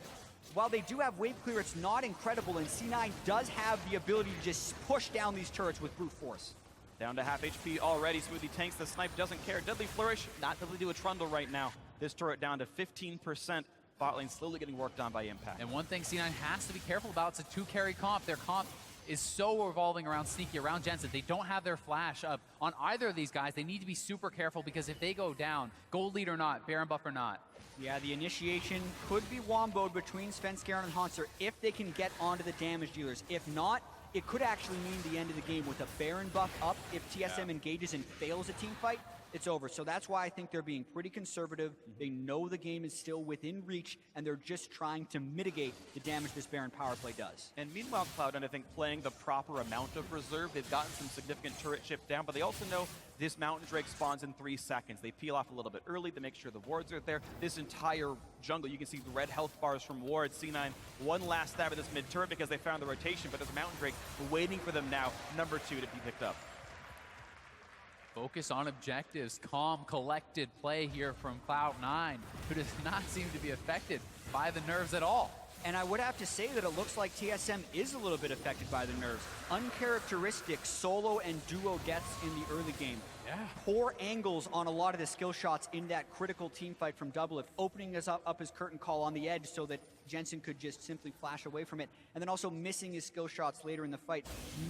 while they do have wave clear, it's not incredible, and C9 does have the ability to just push down these turrets with brute force. Down to half HP already. Smoothie tanks the snipe, doesn't care. Deadly Flourish, not able to do a trundle right now. This turret down to 15%. Bot lane slowly getting worked on by Impact. And one thing C9 has to be careful about, it's a two-carry comp. Their comp is so revolving around Sneaky, around Jensen. They don't have their flash up on either of these guys. They need to be super careful because if they go down, gold lead or not, Baron buff or not. Yeah, the initiation could be womboed between Svenskeren and Hauntzer if they can get onto the damage dealers. If not, it could actually mean the end of the game with a Baron buff up. If TSM engages and fails a team fight, it's over. So that's why I think they're being pretty conservative. They know the game is still within reach, and they're just trying to mitigate the damage this Baron power play does. And meanwhile, Cloud9, I think, playing the proper amount of reserve. They've gotten some significant turret chip down, but they also know this Mountain Drake spawns in 3 seconds. They peel off a little bit early to make sure the wards are there. This entire jungle, you can see the red health bars from wards. C9, one last stab at this mid turret because they found the rotation, but there's a Mountain Drake waiting for them now, number 2 to be picked up. Focus on objectives, calm, collected play here from Cloud9, who does not seem to be affected by the nerves at all. And I would have to say that it looks like TSM is a little bit affected by the nerves. Uncharacteristic solo and duo deaths in the early game. Yeah. Poor angles on a lot of the skill shots in that critical team fight from Doublelift, opening us up his curtain call on the edge so that Jensen could just simply flash away from it, and then also missing his skill shots later in the fight.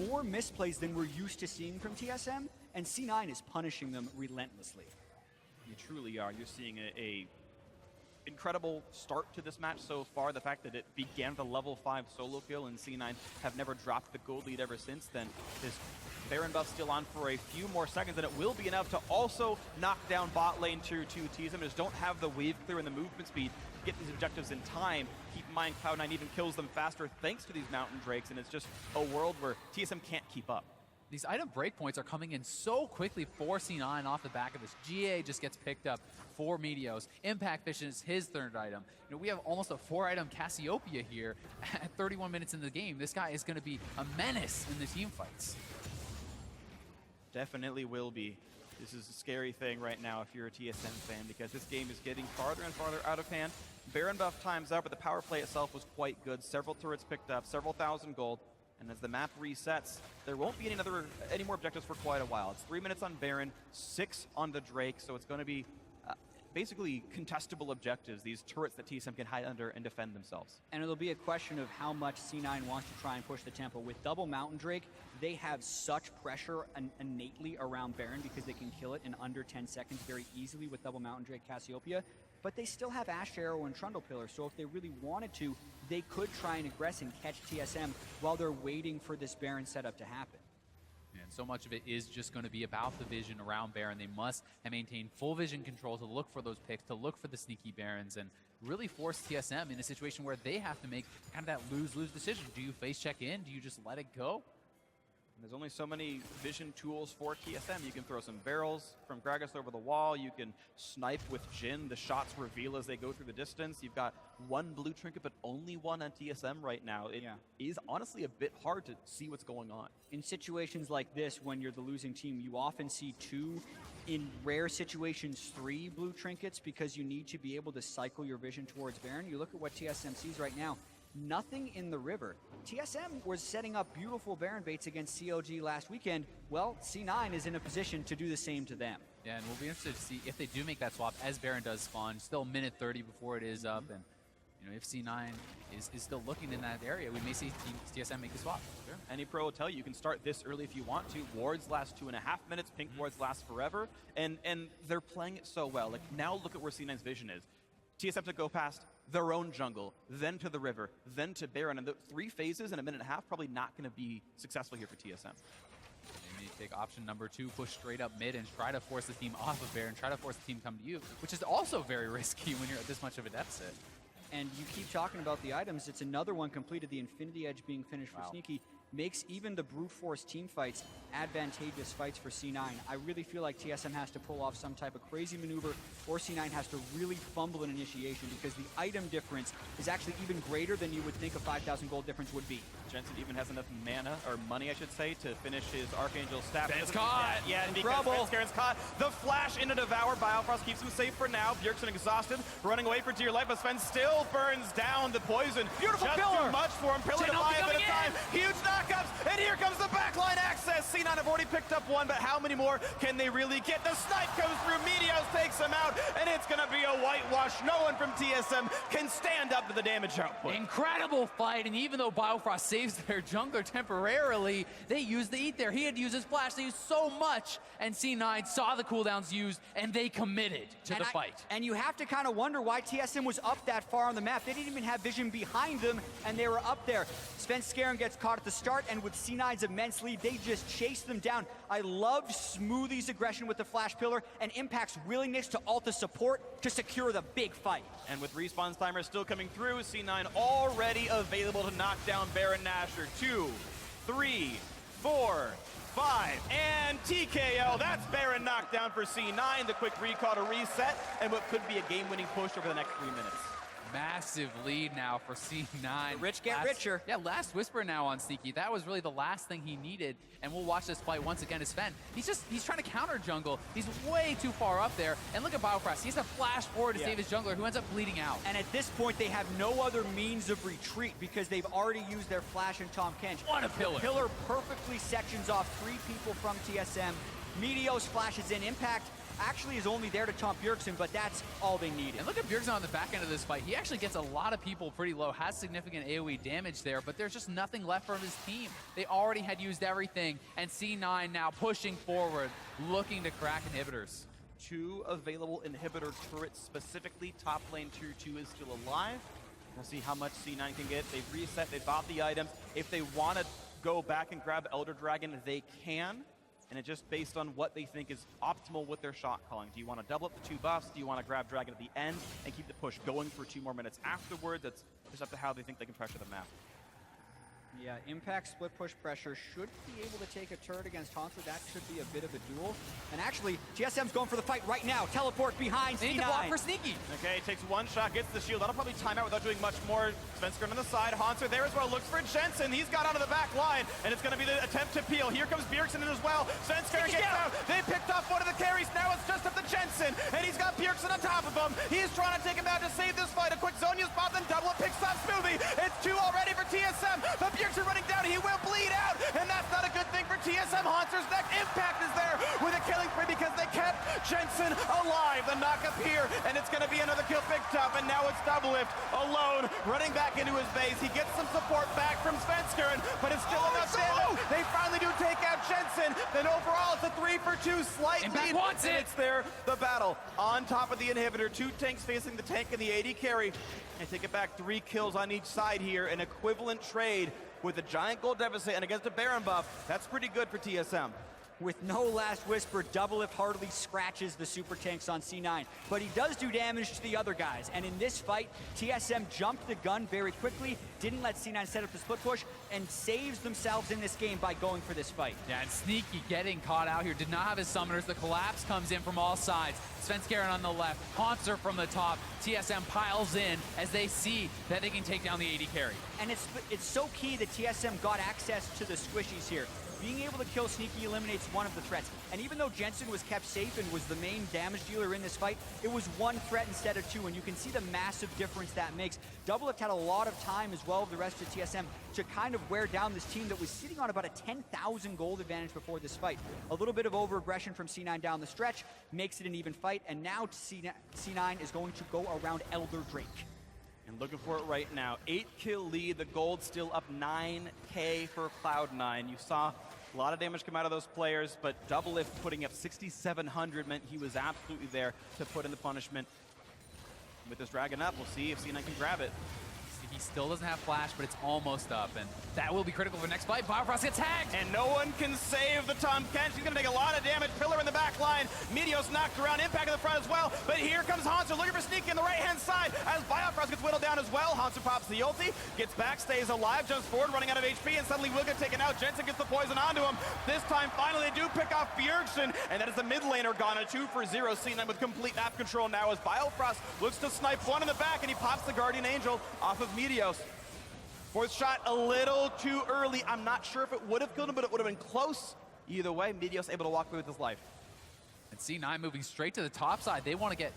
More misplays than we're used to seeing from TSM, and C9 is punishing them relentlessly. You truly are. You're seeing a incredible start to this match so far. The fact that it began with a level 5 solo kill and C9 have never dropped the gold lead ever since then. This Baron buff still on for a few more seconds, and it will be enough to also knock down bot lane tier 2. TSM just don't have the wave clear and the movement speed to get these objectives in time. Keep in mind, Cloud9 even kills them faster thanks to these Mountain Drakes, and it's just a world where TSM can't keep up. These item breakpoints are coming in so quickly for C9 off the back of this. GA just gets picked up for Meteos. Impact Vision is his third item. You know, we have almost a 4-item Cassiopeia here at 31 minutes in the game. This guy is going to be a menace in the team fights. Definitely will be. This is a scary thing right now if you're a TSM fan, because this game is getting farther and farther out of hand. Baron buff time's up, but the power play itself was quite good. Several turrets picked up, several thousand gold. And as the map resets, there won't be any more objectives for quite a while. It's 3 minutes on Baron, 6 on the Drake, so it's going to be basically contestable objectives, these turrets that TSM can hide under and defend themselves. And it'll be a question of how much C9 wants to try and push the tempo. With double Mountain Drake, they have such pressure innately around Baron because they can kill it in under 10 seconds very easily with double Mountain Drake Cassiopeia. But they still have Ash Arrow and Trundle Pillar, so if they really wanted to, they could try and aggress and catch TSM while they're waiting for this Baron setup to happen. And so much of it is just going to be about the vision around Baron. They must maintain full vision control to look for those picks, to look for the sneaky Barons, and really force TSM in a situation where they have to make kind of that lose-lose decision. Do you face check in? Do you just let it go? There's only so many vision tools for TSM. You can throw some barrels from Gragas over the wall. You can snipe with Jhin. The shots reveal as they go through the distance. You've got one blue trinket, but only one on TSM right now. It is honestly a bit hard to see what's going on. In situations like this, when you're the losing team, you often see 2, in rare situations 3 blue trinkets because you need to be able to cycle your vision towards Baron. You look at what TSM sees right now. Nothing in the river. TSM was setting up beautiful Baron baits against COG last weekend. Well, C9 is in a position to do the same to them. Yeah, and we'll be interested to see if they do make that swap as Baron does spawn. Still a minute 30 before it is up, and you know, if C9 is still looking in that area, we may see TSM make the swap. Sure. Any pro will tell you can start this early if you want to. Wards last 2.5 minutes, pink wards last forever, and they're playing it so well. Like, now look at where C9's vision is. TSM to go past their own jungle, then to the river, then to Baron, and the 3 phases in a minute and a half probably not going to be successful here for TSM. They may take option number 2, push straight up mid and try to force the team off of Baron, try to force the team to come to you, which is also very risky when you're at this much of a deficit. And you keep talking about the items. It's another one completed, the Infinity Edge being finished for Sneaky. Makes even the brute force team fights advantageous fights for C9. I really feel like TSM has to pull off some type of crazy maneuver, or C9 has to really fumble an initiation, because the item difference is actually even greater than you would think a 5,000 gold difference would be. Jensen even has enough mana, or money I should say, to finish his Archangel staff. It's caught! Yeah, and because Svenskeren's caught, the flash into Devour. Biofrost keeps him safe for now. Bjergsen exhausted, running away for dear life, but Sven still burns down the poison. Beautiful Just pillar! too much for him. Pillar to buy a bit of time. Huge knockups, and here comes the backline access. C9 have already picked up one, but how many more can they really get? The snipe comes through, Meteos takes him out, and it's gonna be a whitewash. No one from TSM can stand up to the damage output. Incredible fight, and even though Biofrost saves their jungler temporarily, they used the eat there. He had to use his flash, they used so much, and C9 saw the cooldowns used, and they committed to the fight. And you have to kind of wonder why TSM was up that far on the map. They didn't even have vision behind them, and they were up there. Svenskeren gets caught at the start, and with C9's immense lead, they just chased them down. I loved Smoothie's aggression with the flash pillar, and Impact's willingness to ult the support to secure the big fight. And with respawn timer still coming through, C9 already available to knock down Baron Nashor. 2, 3, 4, 5, and TKO. That's Baron knockdown for C9. The quick recall to reset, and what could be a game-winning push over the next 3 minutes. Massive lead now for C9. The rich get richer. Yeah, last whisper now on Sneaky. That was really the last thing he needed. And we'll watch this fight once again as Sven. He's trying to counter jungle. He's way too far up there. And look at Biofrost. He has to flash forward to save his jungler, who ends up bleeding out. And at this point, they have no other means of retreat because they've already used their flash and Tom Kench. What a pillar. The pillar perfectly sections off 3 people from TSM. Meteos flashes in. Impact actually is only there to taunt Bjergsen, but that's all they needed. And look at Bjergsen on the back end of this fight. He actually gets a lot of people pretty low, has significant AoE damage there, but there's just nothing left from his team. They already had used everything, and C9 now pushing forward, looking to crack inhibitors. 2 available inhibitor turrets, specifically top lane tier 2 is still alive. We'll see how much C9 can get. They've reset, they bought the items. If they want to go back and grab Elder Dragon, they can. And it's just based on what they think is optimal with their shot calling. Do you want to double up the 2 buffs? Do you want to grab Dragon at the end and keep the push going for 2 more minutes afterwards? That's just up to how they think they can pressure the map. Yeah, Impact split push pressure should be able to take a turret against Hauntzer. That should be a bit of a duel. And actually, TSM's going for the fight right now. Teleport behind C9. They need to block for Sneaky. Okay, takes 1 shot, gets the shield. That'll probably time out without doing much more. Svenskeren on the side. Hauntzer there as well. Looks for Jensen. He's got onto the back line, and it's going to be the attempt to peel. Here comes Bjergsen in as well. Svenskeren gets out. They picked off one of the carries. Now it's just up to Jensen, and he's got Bjergsen on top of him. He's trying to take him out to save this fight. A quick Zonia's pop, then double it. Picks up Smoothie. It's 2 already for TSM, but Bjergsen running down. He will bleed out, and that's not a good thing for TSM. Hauntzer's next. Impact is there with a killing spree because they kept Jensen alive. The knock-up here, and it's going to be another kill picked up, and now it's Doublelift alone, running back into his base. He gets some support back from Svenskeren, but it's still enough damage. They finally do take out Jensen. Then overall, it's a 3 for 2 slight Impact lead. wants it. It's there, the battle on top of the inhibitor. 2 tanks facing the tank and the AD carry. And take it back, 3 kills on each side here, an equivalent trade with a giant gold deficit and against a Baron buff. That's pretty good for TSM. With no last whisper, Doublelift hardly scratches the super tanks on C9, but he does do damage to the other guys. And in this fight, TSM jumped the gun very quickly, didn't let C9 set up the split push, and saves themselves in this game by going for this fight. Yeah, and Sneaky getting caught out here. Did not have his summoners. The collapse comes in from all sides. Svenskeren on the left, Hauntzer from the top. TSM piles in as they see that they can take down the AD carry. And it's so key that TSM got access to the squishies here. Being able to kill Sneaky eliminates one of the threats. And even though Jensen was kept safe and was the main damage dealer in this fight, it was one threat instead of two, and you can see the massive difference that makes. Doublelift had a lot of time as well, the rest of TSM, to kind of wear down this team that was sitting on about a 10,000 gold advantage before this fight. A little bit of over-aggression from C9 down the stretch makes it an even fight, and now C9 is going to go around Elder Drake. And looking for it right now. 8-kill lead, the gold still up 9K for Cloud9. You saw a lot of damage come out of those players, but Doublelift putting up 6,700 meant he was absolutely there to put in the punishment. With this dragon up, we'll see if C9 can grab it. He still doesn't have flash, but it's almost up, and that will be critical for the next fight. Biofrost gets tagged! And no one can save the Tom Kench. He's going to take a lot of damage. Pillar in the back line. Meteos knocked around. Impact in the front as well. But here comes Hauntzer looking for Sneaky on the right-hand side as Biofrost gets whittled down as well. Hauntzer pops the ulti, gets back, stays alive, jumps forward, running out of HP, and suddenly will get taken out. Jensen gets the poison onto him. This time, finally, they do pick off Bjergsen, and that is the mid laner gone. A 2 for 0. C9 with complete map control now as Biofrost looks to snipe one in the back, and he pops the Guardian Angel off of Meteos. Fourth shot a little too early. I'm not sure if it would have killed him, but it would have been close. Either way, Meteos able to walk away with his life. And C9 moving straight to the top side. They want to get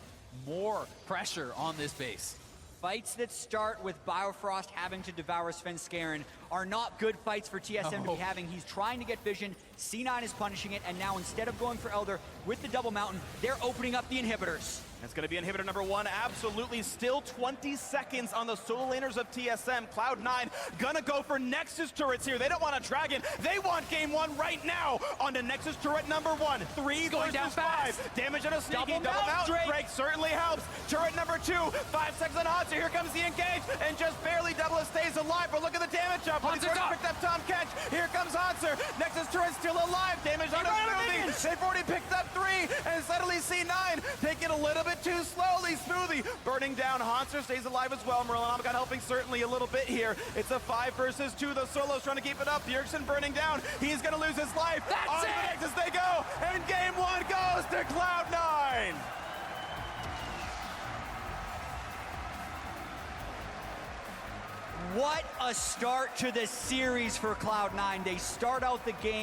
more pressure on this base. Fights that start with Biofrost having to devour Svenskeren are not good fights for TSM to be having. He's trying to get vision, C9 is punishing it, and now instead of going for Elder with the double mountain, they're opening up the inhibitors. It's going to be inhibitor number 1, absolutely. Still 20 seconds on the solo laners of TSM. Cloud9 gonna go for Nexus turrets here. They don't want a dragon. They want game 1 right now on the Nexus turret number 1. 3 going down versus fast. 5. Damage on a Sneaky. Double mount Drake certainly helps. Turret number 2. 5 seconds on Hauntzer. Here comes the engage. And just barely Doublelift stays alive. But look at the damage up. He's already picked up Tom Kench. Here comes Hauntzer. Nexus turret still alive. Damage on a Smoothie. They've already picked up 3. And suddenly C9 taking a little bit too slowly. Smoothie burning down. Hauntzer stays alive as well. Merlin helping certainly a little bit here. It's a 5 versus 2. The solos trying to keep it up. Bjergsen burning down. He's going to lose his life. That's it! As they go. And game 1 goes to Cloud9. What a start to the series for Cloud9. They start out the game